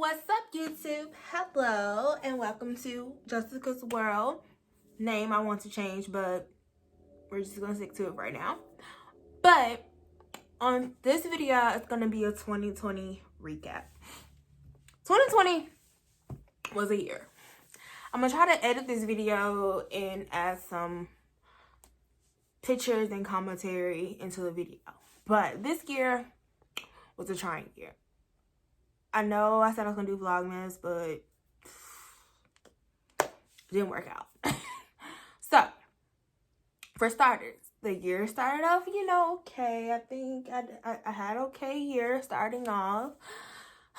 What's up, YouTube? Hello, and welcome to Jessica's World. Name I want to change, but we're just gonna stick to it right now. But on this video, it's gonna be a 2020 recap. 2020 was a year. I'm gonna try to edit this video and add some pictures and commentary into the video. But this year was a trying year. I know I said I was gonna do Vlogmas, but it didn't work out. So, for starters, the year started off, okay. I think I had okay year starting off.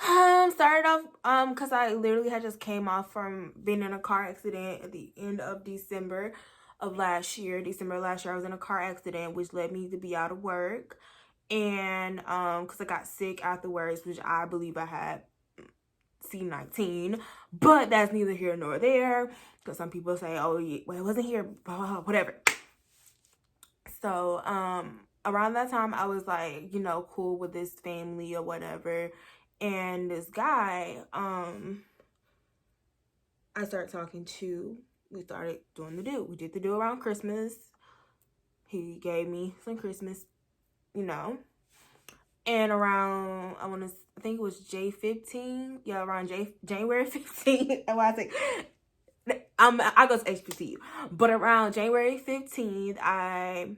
Because I literally had just came off from being in a car accident at the end of December last year. I was in a car accident, which led me to be out of work. And because I got sick afterwards, which I believe I had C19, but that's neither here nor there, because some people say, oh, well, it wasn't here, blah, blah, blah, whatever. So around that time, I was like, cool with this family or whatever. And this guy, I started talking to, we started doing the do. We did the do around Christmas. He gave me some Christmas, and around, I think it was J15. Yeah, around January 15th. Well, I think I go to HBCU. But around January 15th, I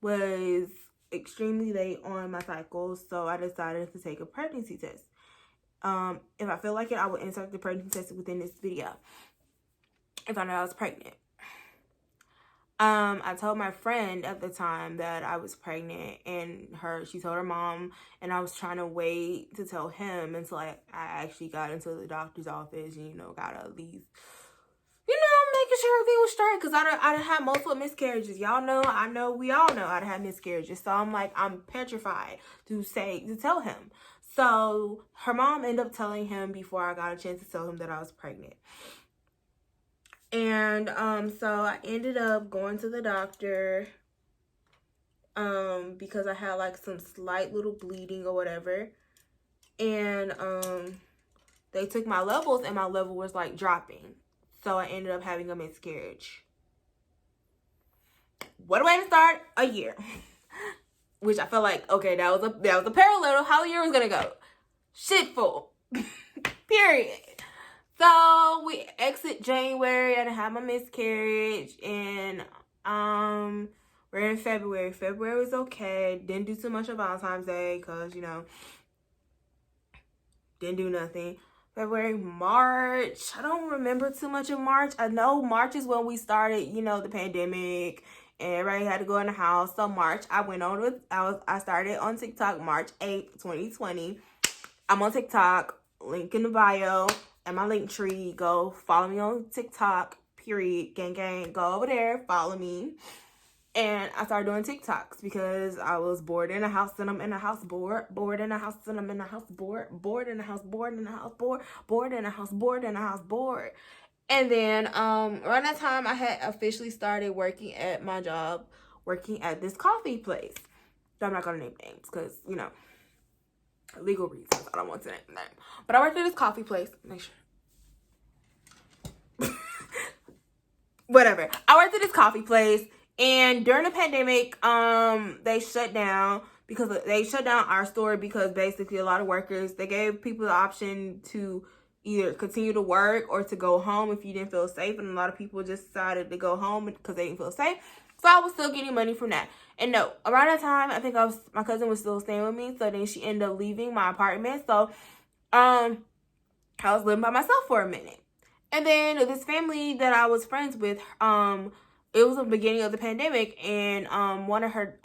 was extremely late on my cycle, so I decided to take a pregnancy test. If I feel like it, I will insert the pregnancy test within this video. I found out I was pregnant. I told my friend at the time that I was pregnant, and she told her mom, and I was trying to wait to tell him until I actually got into the doctor's office and, got at least, making sure everything was straight, because I done had multiple miscarriages. We all know I done had miscarriages. So I'm petrified to tell him. So her mom ended up telling him before I got a chance to tell him that I was pregnant. And so I ended up going to the doctor because I had some slight little bleeding or whatever. And they took my levels, and my level was dropping. So I ended up having a miscarriage. What a way to start a year. Which I felt like, okay, that was a parallel of how the year was gonna go. Shitful. Period. So we exit January. I didn't have my miscarriage, and we're in February. February was okay. Didn't do too much on Valentine's Day because didn't do nothing. February, March. I don't remember too much of March. I know March is when we started, the pandemic, and everybody had to go in the house. So March, I started on TikTok March 8th, 2020. I'm on TikTok. Link in the bio. And my link tree, go follow me on TikTok, period, gang, gang, go over there, follow me. And I started doing TikToks because I was bored in the house, and I'm in the house, bored in the house, and I'm in the house, bored in the house, bored in the house, bored in the house, bored in the house, bored. And then around that time, I had officially started working at my job, working at this coffee place. So I'm not going to name names because, legal reasons. I don't want to name them. But I worked at this coffee place. Make sure. Whatever. I worked at this coffee place, and during the pandemic, they shut down because they shut down our store because basically a lot of workers, they gave people the option to either continue to work or to go home if you didn't feel safe, and a lot of people just decided to go home because they didn't feel safe. So I was still getting money from that. And no, around that time, I think my cousin was still staying with me. So then she ended up leaving my apartment. So I was living by myself for a minute. And then this family that I was friends with, it was the beginning of the pandemic, and one of her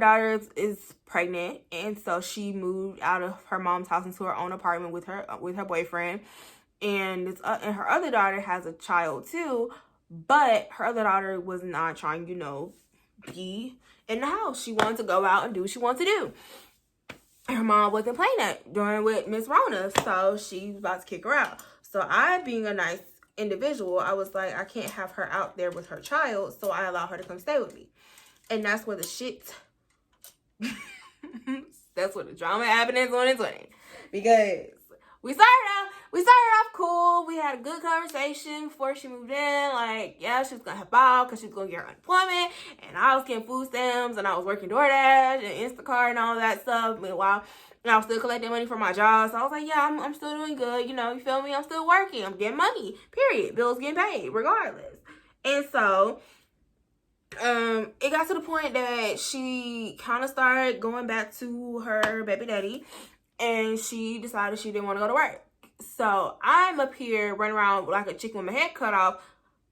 daughters is pregnant, and so she moved out of her mom's house into her own apartment with her boyfriend. And and her other daughter has a child too. But her other daughter was not trying, be in the house. She wanted to go out and do what she wanted to do. Her mom wasn't playing that during with Miss Rona, so she was about to kick her out. So I, being a nice individual, I was like, I can't have her out there with her child, so I allowed her to come stay with me. And that's where the shit, that's where the drama happened in 2020. because we started off cool. We had a good conversation before she moved in. Like, yeah, she was gonna help out because she was gonna get her unemployment, and I was getting food stamps, and I was working DoorDash and Instacart and all that stuff. Meanwhile, and I was still collecting money from my job. So I was like, yeah, I'm still doing good. You know, you feel me? I'm still working. I'm getting money. Period. Bills getting paid regardless. And so, it got to the point that she kind of started going back to her baby daddy, and she decided she didn't want to go to work. So I'm up here running around like a chicken with my head cut off,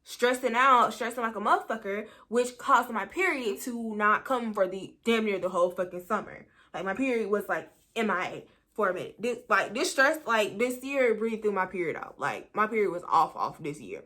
stressing like a motherfucker, which caused my period to not come for the damn near the whole fucking summer. Like, my period was like MIA for a minute. This stress, like, this year breathed through my period out. Like, my period was off this year.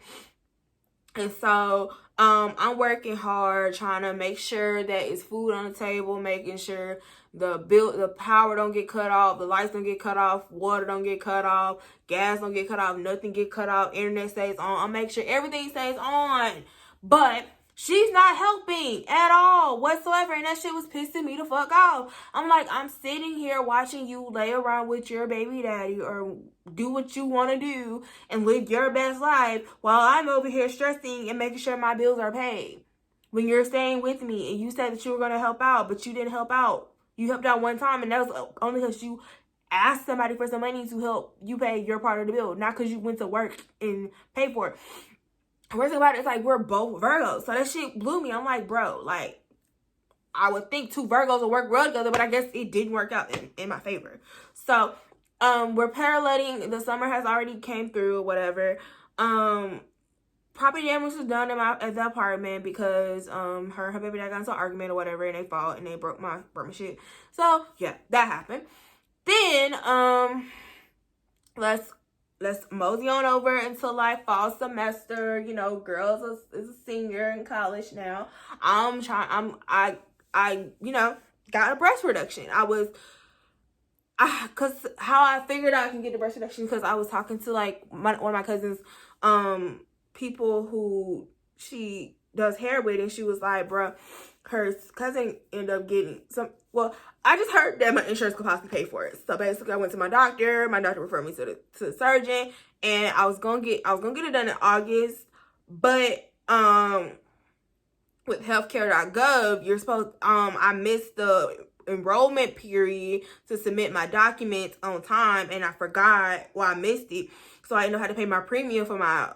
And so, I'm working hard, trying to make sure that it's food on the table, making sure the power don't get cut off, the lights don't get cut off, water don't get cut off, gas don't get cut off, nothing get cut off, internet stays on. I make sure everything stays on. But she's not helping at all whatsoever, and that shit was pissing me the fuck off. I'm like, I'm sitting here watching you lay around with your baby daddy or do what you want to do and live your best life while I'm over here stressing and making sure my bills are paid. When you're staying with me and you said that you were going to help out, but you didn't help out. You helped out one time, and that was only because you asked somebody for some money to help you pay your part of the bill, not because you went to work and paid for it. Worst thing about it is, like, we're both Virgos. So that shit blew me. I'm like, bro, like, I would think two Virgos would work well together, but I guess it didn't work out in my favor. So, we're paralleling. The summer has already came through or whatever. Property damage was done at the apartment because her baby dad got into an argument or whatever, and they fought and they broke my shit. So yeah, that happened. Then let's mosey on over into like fall semester. You know, girls is a senior in college now. I you know, got a breast reduction. Cause how I figured I can get the breast reduction, because I was talking to like one of my cousins, people who she does hair with, and she was like, bro, her cousin ended up getting some. Well, I just heard that my insurance could possibly pay for it. So basically, I went to my doctor. My doctor referred me to the surgeon, and I was gonna get it done in August. But with healthcare.gov, you're supposed I missed the enrollment period to submit my documents on time, and I forgot. Well, I missed it, so I didn't know how to pay my premium for my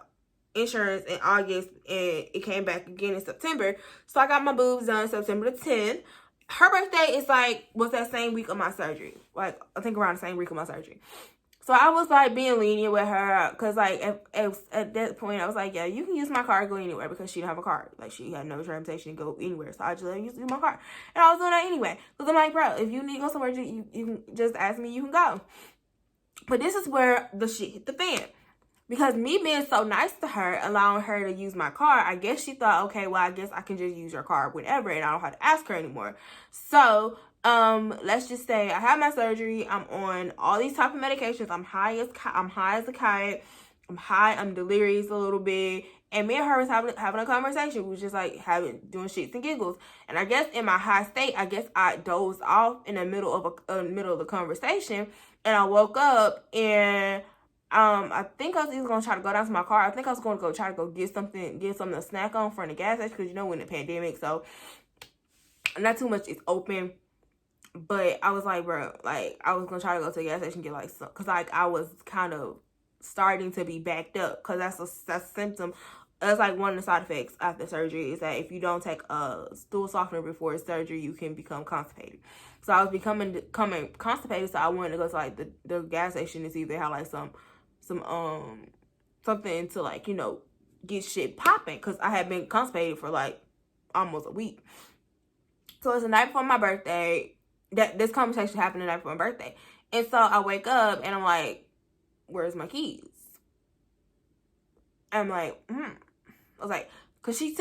insurance in August, and it came back again in September. So I got my boobs done September the 10th. Her birthday is was that same week of my surgery. Like, I think around the same week of my surgery. So I was like being lenient with her, because like at that point I was like, yeah, you can use my car to go anywhere, because she didn't have a car. Like, she had no transportation to go anywhere. So I just let her use my car. And I was doing that anyway. Because I'm like, bro, if you need to go somewhere, you can just ask me, you can go. But this is where the shit hit the fan. Because me being so nice to her, allowing her to use my car, I guess she thought, okay, well, I guess I can just use your car whenever, and I don't have to ask her anymore. So, let's just say I had my surgery. I'm on all these type of medications. I'm high as a kite. I'm delirious a little bit. And me and her was having a conversation. We was just like doing shits and giggles. And I guess in my high state, I guess I dozed off in the middle of the conversation, and I woke up, and I think I was either gonna try to go down to my car. I think I was gonna go try to get something to snack on from the gas station, because you know, we're in the pandemic, so not too much is open. But I was like, bro, like, I was gonna try to go to the gas station and get like some, because like I was kind of starting to be backed up, because that's a symptom. That's like one of the side effects after surgery, is that if you don't take a stool softener before surgery, you can become constipated. So I was becoming constipated, so I wanted to go to like the gas station to see if they had like some something to, like, you know, get shit popping, because I had been constipated for like almost a week. So it's the night before my birthday. That this conversation happened the night before my birthday. And so I wake up and I'm like, where's my keys? And I'm like, I was like, because she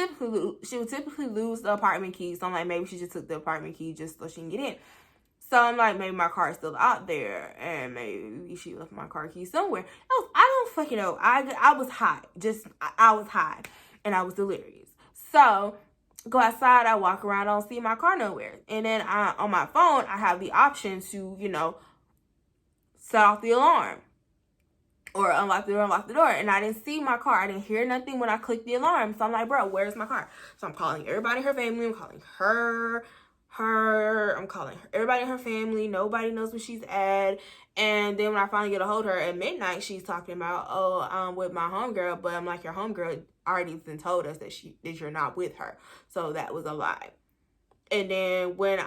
would typically lose the apartment keys. So I'm like, maybe she just took the apartment key just so she can get in. So I'm like, maybe my car is still out there, and maybe she left my car key somewhere. I don't fucking know. I was high. I was high, and I was delirious. So go outside, I walk around, I don't see my car nowhere. And then on my phone, I have the option to, you know, set off the alarm. Or unlock the door. And I didn't see my car. I didn't hear nothing when I clicked the alarm. So I'm like, bro, where's my car? So I'm calling everybody in her family. I'm calling her. I'm calling everybody in her family. Nobody knows where she's at. And then when I finally get a hold of her at midnight, she's talking about, oh, I'm with my homegirl. But I'm like, your homegirl already been told us that that you're not with her. So that was a lie. And then when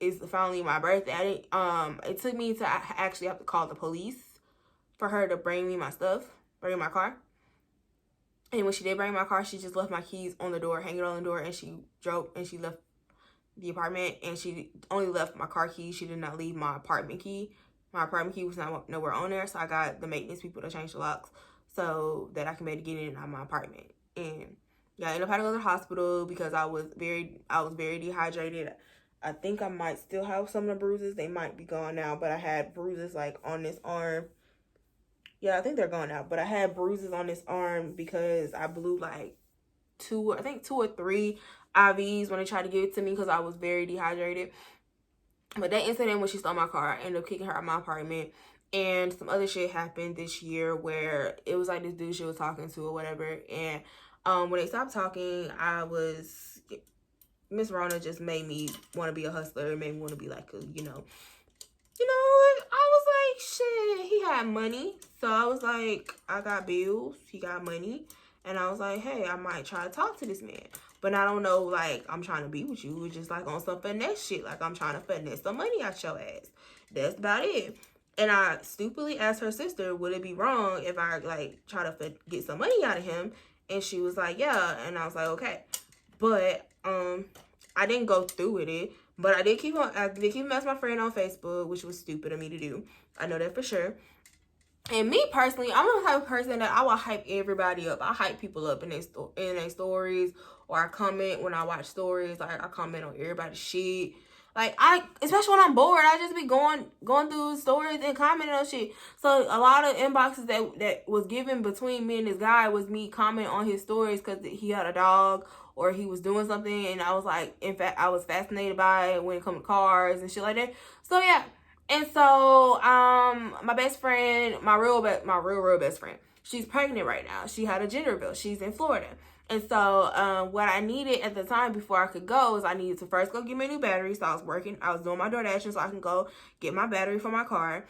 it's finally my birthday, it took me to actually have to call the police for her to bring me my stuff, bring my car. And when she did bring my car, she just left my keys on the door, hanging on the door, and she left the apartment, and she only left my car key. She did not leave my apartment key. My apartment key was nowhere on there, so I got the maintenance people to change the locks so that I can be able to get in and out of my apartment. And yeah, I ended up having to go to the hospital because I was very dehydrated. I think I might still have some of the bruises. They might be gone now, but I had bruises like on this arm. Yeah, I think they're gone now, but I had bruises on this arm because I blew like 2 or 3 IVs when they tried to give it to me because I was very dehydrated. But that incident when she stole my car, I ended up kicking her out of my apartment. And some other shit happened this year where it was like this dude she was talking to or whatever. And when they stopped talking, Miss Rona just made me want to be a hustler. It made me want to be like a, I was like, shit, he had money. So I was like, I got bills, he got money. And I was like, hey, I might try to talk to this man. But I don't know, like, I'm trying to be with you. It's just like on some finesse shit. Like, I'm trying to finesse some money out your ass. That's about it. And I stupidly asked her sister, would it be wrong if I, like, try to get some money out of him? And she was like, yeah. And I was like, okay. But I didn't go through with it. But I did keep him as my friend on Facebook, which was stupid of me to do. I know that for sure. And me personally, I'm the type of person that I will hype everybody up. I hype people up in their stories, or I comment when I watch stories. Like, I comment on everybody's shit. Like, especially when I'm bored, I just be going through stories and commenting on shit. So a lot of inboxes that was given between me and this guy was me commenting on his stories because he had a dog or he was doing something, and I was like, in fact, I was fascinated by it when it comes to cars and shit like that. So yeah. And so, my best friend, my real best friend, she's pregnant right now. She had a gender reveal. She's in Florida. And so, what I needed at the time before I could go is I needed to first go get me a new battery. So I was doing my DoorDash so I can go get my battery for my car.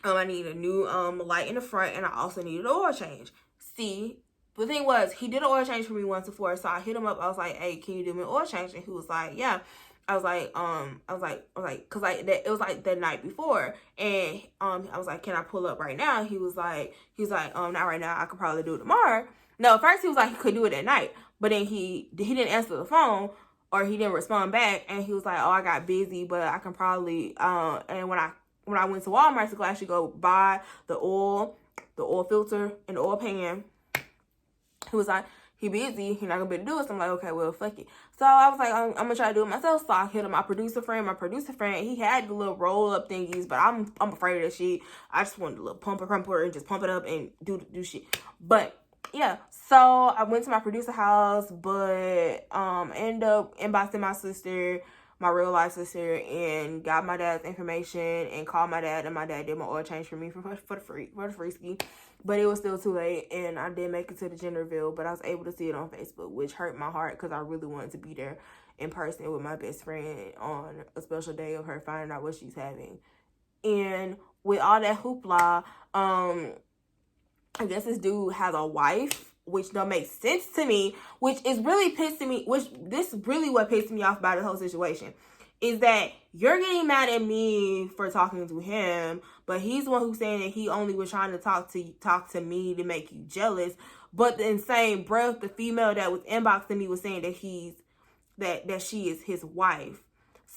I needed a new light in the front, and I also needed an oil change. See, the thing was, he did an oil change for me once before. So I hit him up. I was like, hey, can you do me an oil change? And he was like, yeah. I was like, cause like that, it was like the night before, and I was like, can I pull up right now? He was like, not right now. I could probably do it tomorrow. No, at first he was like he could do it at night, but then he didn't answer the phone, or he didn't respond back, and he was like, oh, I got busy, but I can probably and when I went to Walmart to actually go buy the oil filter and the oil pan, he was like, he busy, he not gonna be able to do it. So I'm like, okay, well, fuck it. So I was like, I'm gonna try to do it myself. So I hit up my producer friend. He had the little roll up thingies, but I'm afraid of that shit. I just wanted a little pumper and just pump it up and do shit. But yeah, so I went to my producer house, but ended up inboxing my sister, my real life sister, and got my dad's information and called my dad, and my dad did my oil change for me for the free ski. But it was still too late, and I didn't make it to the gender reveal, but I was able to see it on Facebook, which hurt my heart because I really wanted to be there in person with my best friend on a special day of her finding out what she's having. And with all that hoopla, I guess this dude has a wife, which don't make sense to me, which is really pissing me, this is really what pissed me off about the whole situation, is that you're getting mad at me for talking to him, but he's the one who's saying that he only was trying to talk to me to make you jealous. But in the same breath, the female that was inboxing me was saying that that she is his wife.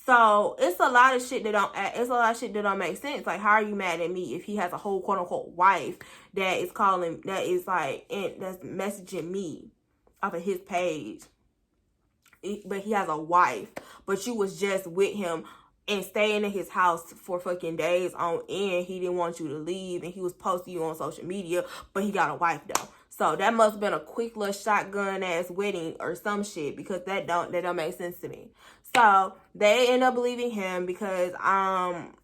So it's a lot of shit that don't make sense. Like, how are you mad at me if he has a whole quote unquote wife that's messaging me off of his page? But he has a wife, but you was just with him and staying in his house for fucking days on end. He didn't want you to leave, and he was posting you on social media, but he got a wife though. So that must have been a quick little shotgun ass wedding or some shit, because that don't make sense to me. So they end up leaving him because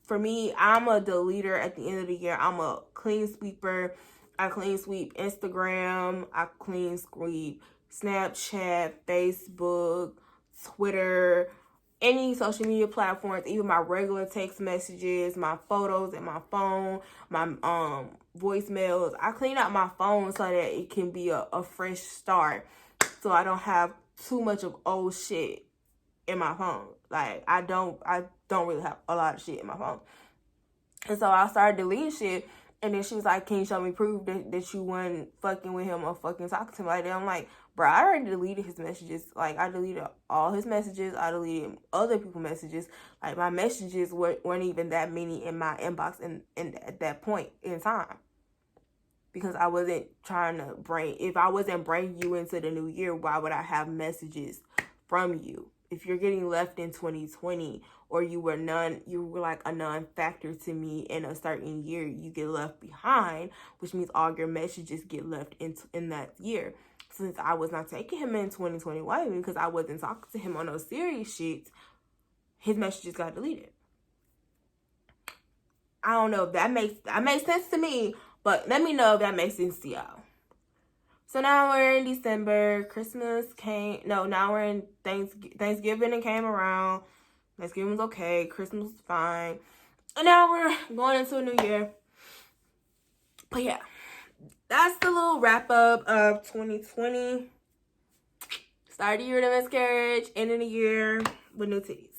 for me, I'm a deleter at the end of the year. I'm a clean sweeper. I clean sweep Instagram. I clean sweep Snapchat, Facebook, Twitter, any social media platforms, even my regular text messages, my photos in my phone, my voicemails. I clean out my phone so that it can be a fresh start, so I don't have too much of old shit in my phone. Like I don't really have a lot of shit in my phone. And so I started deleting shit. And then she was like, can you show me proof that you weren't fucking with him or fucking talking to him like that? I'm like, bro, I already deleted his messages. Like, I deleted all his messages. I deleted other people's messages. Like, my messages weren't even that many in my inbox at that point in time. Because I wasn't trying to if I wasn't bringing you into the new year, why would I have messages from you? If you're getting left in 2020 or you were like a non-factor to me in a certain year, you get left behind, which means all your messages get left in that year. Since I was not taking him in 2021 because I wasn't talking to him on those serious shit, his messages got deleted. I don't know if that makes sense to me, but let me know if that makes sense to y'all. So now we're in December. Christmas came. No, now we're in Thanksgiving and came around. Thanksgiving was okay. Christmas was fine. And now we're going into a new year. But yeah, that's the little wrap up of 2020. Start the year with a miscarriage. End of the year with new titties.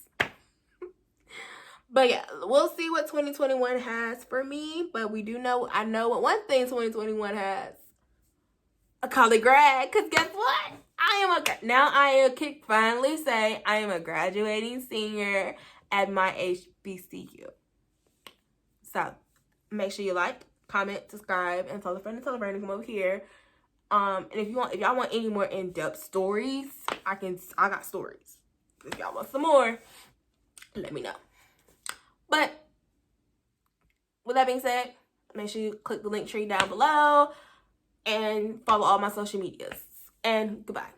But yeah, we'll see what 2021 has for me. But I know what one thing 2021 has. A college grad, because guess what? I can finally say I am a graduating senior at my HBCU. So make sure you like, comment, subscribe, and tell a friend to tell a friend to come over here. And if y'all want any more in-depth stories, I got stories. If y'all want some more, let me know. But with that being said, make sure you click the link tree down below and follow all my social medias. And goodbye.